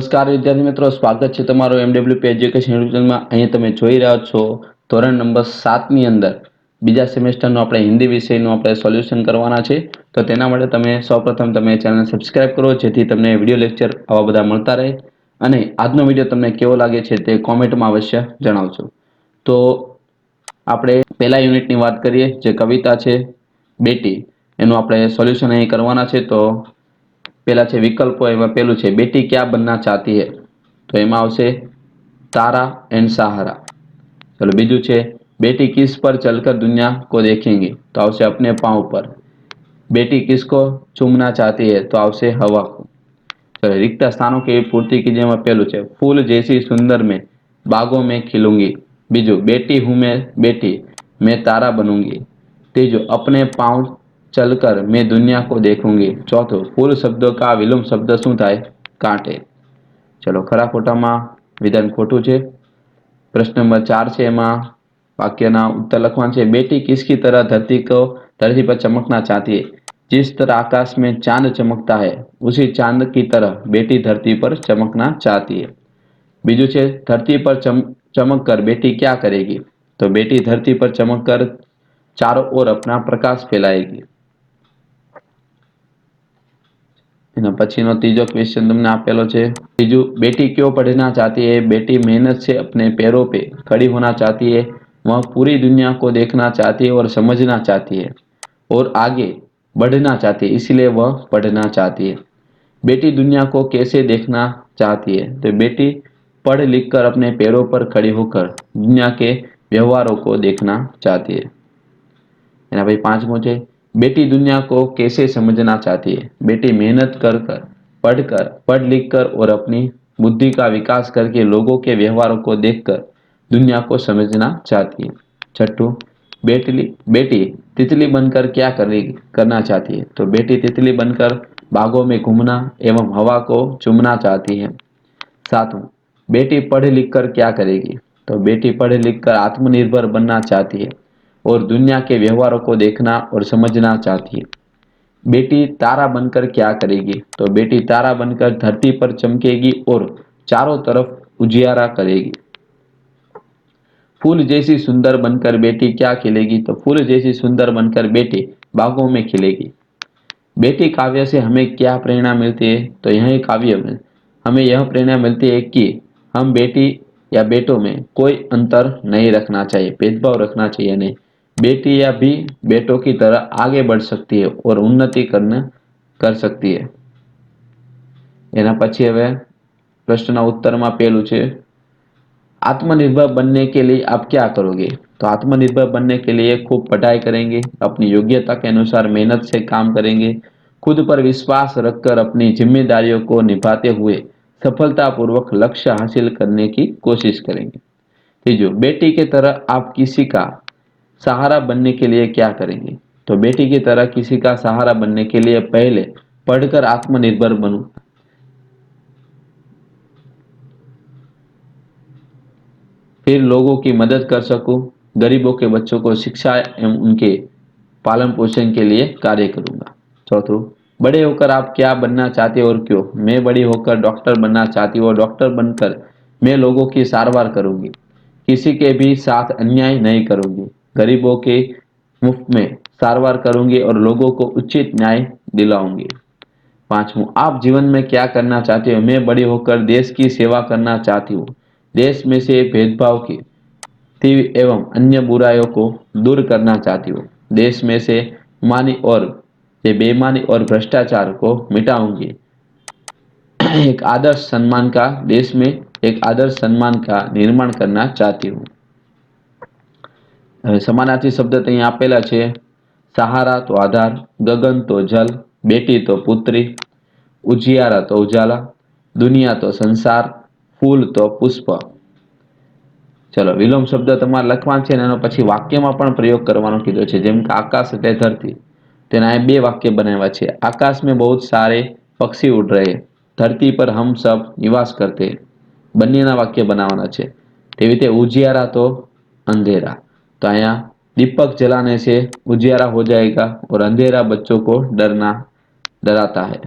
નમસ્કાર વિદ્યાર્થી મિત્રો, સ્વાગત છે તમારું MWP એજ્યુકેશન યુટ્યુબ ચેનલમાં। અહીંયા તમે જોઈ રહ્યા છો ધોરણ નંબર 7 ની અંદર બીજા સેમેસ્ટરનું આપણે હિન્દી વિષયનું આપણે સોલ્યુશન કરવાના છે। તો તેના માટે તમે સૌપ્રથમ તમે ચેનલ સબસ્ક્રાઇબ કરો, જેથી તમને વિડીયો લેક્ચર આવા બધા મળતા રહે। અને આજનો વિડીયો તમને કેવો લાગે છે તે કોમેન્ટમાં અવશ્ય જણાવજો। તો આપણે પહેલા યુનિટની વાત કરીએ, જે કવિતા છે બેટી, એનું આપણે સોલ્યુશન અહીં કરવાના છે। તો પહેલા છે વિકલ્પો, એમાં પહેલું છે बेटी क्या बनना चाहती है, तो एम आवशे तारा एंड सहारा। चलो बीजू छे बेटी किस पर चलकर दुनिया को देखेंगी, तो आवशे अपने पांव पर। बेटी किसको चूमना चाहती है, तो आवशे हवा को। चलो रिक्त स्थानों की पूर्ति कीजिए, में पहलू छे फूल जैसी सुंदर में बागों में खिलूंगी। बीजू बेटी हूं मैं बेटी, मैं तारा बनूंगी। तीजू अपने पांव चलकर मैं दुनिया को देखूंगी। चौथो फूल शब्दों का विलोम शब्द शू थाय, कांटे। चलो खरा खोटा में विधान खोटू है। प्रश्न नंबर 4 है, एम वाक्यना उत्तर लखवाना है। बेटी किसकी तरह धरती पर चमकना चाहती है, जिस तरह आकाश में चांद चमकता है उसी चांद की तरह बेटी धरती पर चमकना चाहती है। बीजू है धरती पर चमक कर बेटी क्या करेगी, तो बेटी धरती पर चमक कर चारों ओर अपना प्रकाश फैलाएगी। पछीनो तीजो क्वेश्चन तुमने आपेलो छे। तीजू बेटी क्यों पढ़ना चाहती है, बेटी मेहनत से अपने पैरों पे खड़ी होना चाहती है। वह पूरी दुनिया को देखना चाहती है और समझना चाहती है और आगे बढ़ना चाहती है, इसलिए वह पढ़ना चाहती है। बेटी दुनिया को कैसे देखना चाहती है, तो बेटी पढ़ लिख कर अपने पैरों पर खड़ी होकर दुनिया के व्यवहारों को देखना चाहती है। एना भाई पांचमो छे बेटी दुनिया को कैसे समझना चाहती है, बेटी मेहनत कर पढ़ लिख कर और अपनी बुद्धि का विकास करके लोगों के व्यवहारों को देखकर दुनिया को समझना चाहती है। छठू बेटी तितली बनकर क्या करना चाहती है, तो बेटी तितली बनकर बागों में घूमना एवं हवा को चूमना चाहती है। सातवां बेटी पढ़ लिख कर क्या करेगी, तो बेटी पढ़ लिख कर आत्मनिर्भर बनना चाहती है और दुनिया के व्यवहारों को देखना और समझना चाहती है। बेटी तारा बनकर क्या करेगी, तो बेटी तारा बनकर धरती पर चमकेगी और चारों तरफ उजियारा करेगी। फूल जैसी सुंदर बनकर बेटी क्या खिलेगी, तो फूल जैसी सुंदर बनकर बेटी बागों में खिलेगी। बेटी काव्य से हमें क्या प्रेरणा मिलती है, तो यह काव्य में हमें यह प्रेरणा मिलती है कि हम बेटी या बेटों में कोई अंतर नहीं रखना चाहिए, भेदभाव रखना चाहिए नहीं। बेटी या भी बेटों की तरह आगे बढ़ सकती है और उन्नति कर सकती है। एना पछी हवे प्रश्नना उत्तर में पहलू छे आत्मनिर्भर बनने के लिए आप क्या करोगे, तो आत्मनिर्भर बनने के लिए खूब पढ़ाई करेंगे, अपनी योग्यता के अनुसार मेहनत से काम करेंगे, खुद पर विश्वास रखकर अपनी जिम्मेदारियों को निभाते हुए सफलतापूर्वक लक्ष्य हासिल करने की कोशिश करेंगे। तीजो बेटी की तरह आप किसी का सहारा बनने के लिए क्या करेंगे, तो बेटी की तरह किसी का सहारा बनने के लिए पहले पढ़कर आत्मनिर्भर बनूं, फिर लोगों की मदद कर सकूं, गरीबों के बच्चों को शिक्षा एवं उनके पालन पोषण के लिए कार्य करूंगा। चौथों बड़े होकर आप क्या बनना चाहते हो और क्यों, मैं बड़ी होकर डॉक्टर बनना चाहती हूँ और डॉक्टर बनकर मैं लोगों की सारवार करूंगी, किसी के भी साथ अन्याय नहीं करूंगी, गरीबों के मुफ्त में सारवार करूंगी और लोगों को उचित न्याय दिलाऊंगी। पांचवों आप जीवन में क्या करना चाहते हो, मैं बड़ी होकर देश की सेवा करना चाहती हूँ, देश में से भेदभाव की एवं अन्य बुराइयों को दूर करना चाहती हूँ, देश में से मानी और बेईमानी और भ्रष्टाचार को मिटाऊंगी, एक आदर्श सम्मान का देश में एक आदर्श सम्मान का निर्माण करना चाहती हूँ। समानार्थी शब्द अहीं आपेला छे सहारा तो आधार, गगन तो जल, बेटी तो पुत्री, उजियारा तो उजाला, दुनिया तो संसार, फूल तो पुष्प। चलो विलोम शब्द तमारे लखवाना छे, एनो पछी वाक्यमां पण प्रयोग करवानो कीधो छे, जेम के आकाश एटले धरती। तेना अहीं बे वाक्य बनाव्या छे। आकाश में बहुत सारे पक्षी उड़ रहे, धरती पर हम सब निवास करते, बंनेना वाक्य बनावाना छे। तेवी रीते उजियारा तो अंधेरा, तो अहींया दीपक जलाने से उजियारा हो जाएगा और अंधेरा बच्चों को डराता है।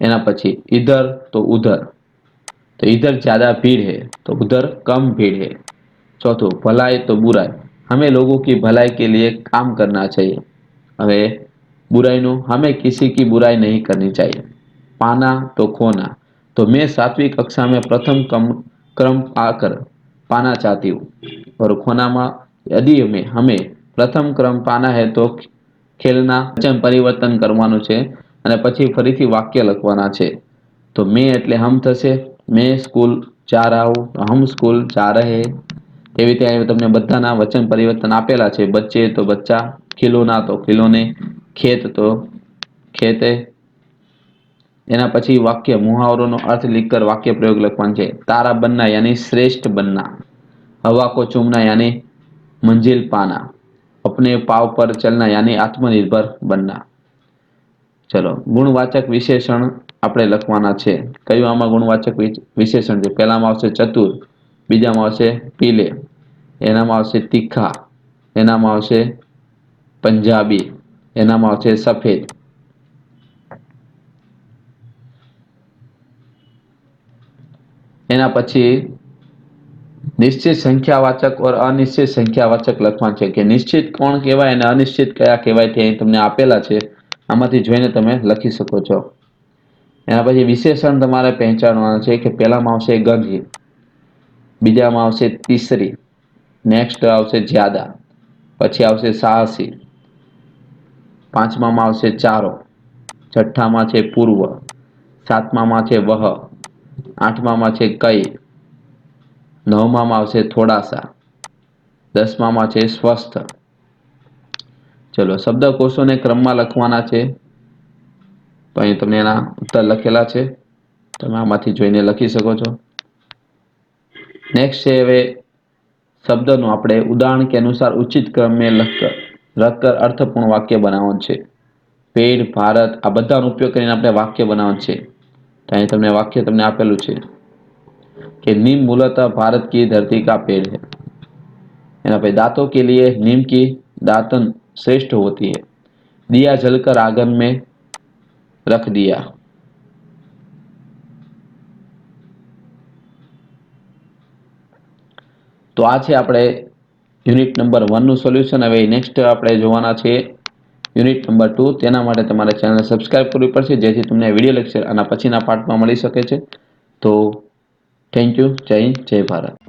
એના પછી इधर तो उधर, तो इधर ज्यादा भीड़ है तो उधर कम भीड़ है। चौथों भलाई तो बुराई, हमें लोगों की भलाई के लिए काम करना चाहिए। હવે बुराई हमें किसी की बुराई नहीं करनी चाहिए। पाना तो खोना, तो मैं 7वीं कक्षा में प्रथम क्रम पाकर पाना चाहती हूँ। और खोना में यदि हमें प्रथम क्रम पाना है तो खेलना वचन परिवर्तन करवानुं छे અને પછી ફરીથી વાક્ય લખવાના છે। તો मैं એટલે हम થશે, मैं स्कूल जा रहा हूँ तो हम स्कूल जा रहे। એવી રીતે તમને બધાના વચન પરિવર્તન આપેલા છે। બચ્ચે તો બચ્ચા, ખિલોના તો ખિલોને, ખેત તો ખેતે। એના પછી વાક્ય મુહાવરોનો અર્થ लिखकर वाक्य प्रयोग લખવાનું છે। तारा बनना यानी श्रेष्ठ बनना, हवा को चूमना यानी मंजिल पाना, अपने पाव पर चलना यानी आत्मनिर्भर बनना। चलो गुणवाचक विशेषण આપણે લખવાના છે। કયું આમાં ગુણવાચક વિશેષણ છે? પહેલામાં આવશે ચતુર, બીજામાં આવશે પીલે, એનામાં આવશે તીખા, એનામાં આવશે પંજાબી, એનામાં આવશે સફેદ। એના પછી નિશ્ચિત સંખ્યાવાચક और અનિશ્ચિત સંખ્યાવાચક લખવાનું છે કે નિશ્ચિત કોણ કહેવાય અને અનિશ્ચિત કયા કહેવાય તે તમને આપેલા છે। આમાંથી જોઈને તમે લખી શકો છો। એના પછી વિશેષણ તમારે પહેચાનવાના છે કે પહેલામાં આવશે ગંભીર, બીજામાં આવશે તીસરી, નેક્સ્ટ આવશે જ્યાદા, પછી આવશે સાહસી, પાંચમામાં આવશે ચારો, છઠ્ઠામાં છે પૂર્વ, સાતમામાં છે વહ, આઠમામાં છે કઈ, નવમામાં આવશે થોડાસા, દસમામાં છે સ્વસ્થ। ચલો શબ્દકોશોને ક્રમમાં લખવાના છે। તો અહીં તમને એના ઉત્તર લખેલા છે, તમે આમાંથી જોઈને લખી શકો છો। નેક્સ્ટ છે હવે શબ્દનું આપણે ઉદાહરણ કે અનુસાર ઉચિત ક્રમ में લખकर અર્થપૂર્ણ વાક્ય બનાવવાનું છે। પેડ, ભારત આ બધાનો ઉપયોગ કરીને આપણે વાક્ય બનાવવાનું છે। તો અહીં તમને વાક્ય તમને આપેલું છે कि नीम मूलतः भारत की धरती का पेड़ है। एना पे दांतों के लिए नीम की दातन श्रेष्ठ होती है। दिया जलकर आंगन में रख दिया। तो आ छे આપણે યુનિટ નંબર 1 નું સોલ્યુશન। હવે નેક્સ્ટ આપણે જોવાના છે યુનિટ નંબર 2। તેના માટે તમારે ચેનલ સબસ્ક્રાઇબ કરવી પડશે જેથી તમને વિડિયો લેક્ચર આના પછીના પાર્ટમાં મળી શકે છે। તો થેન્ક યુ, જય હિન્દ, જય ભારત।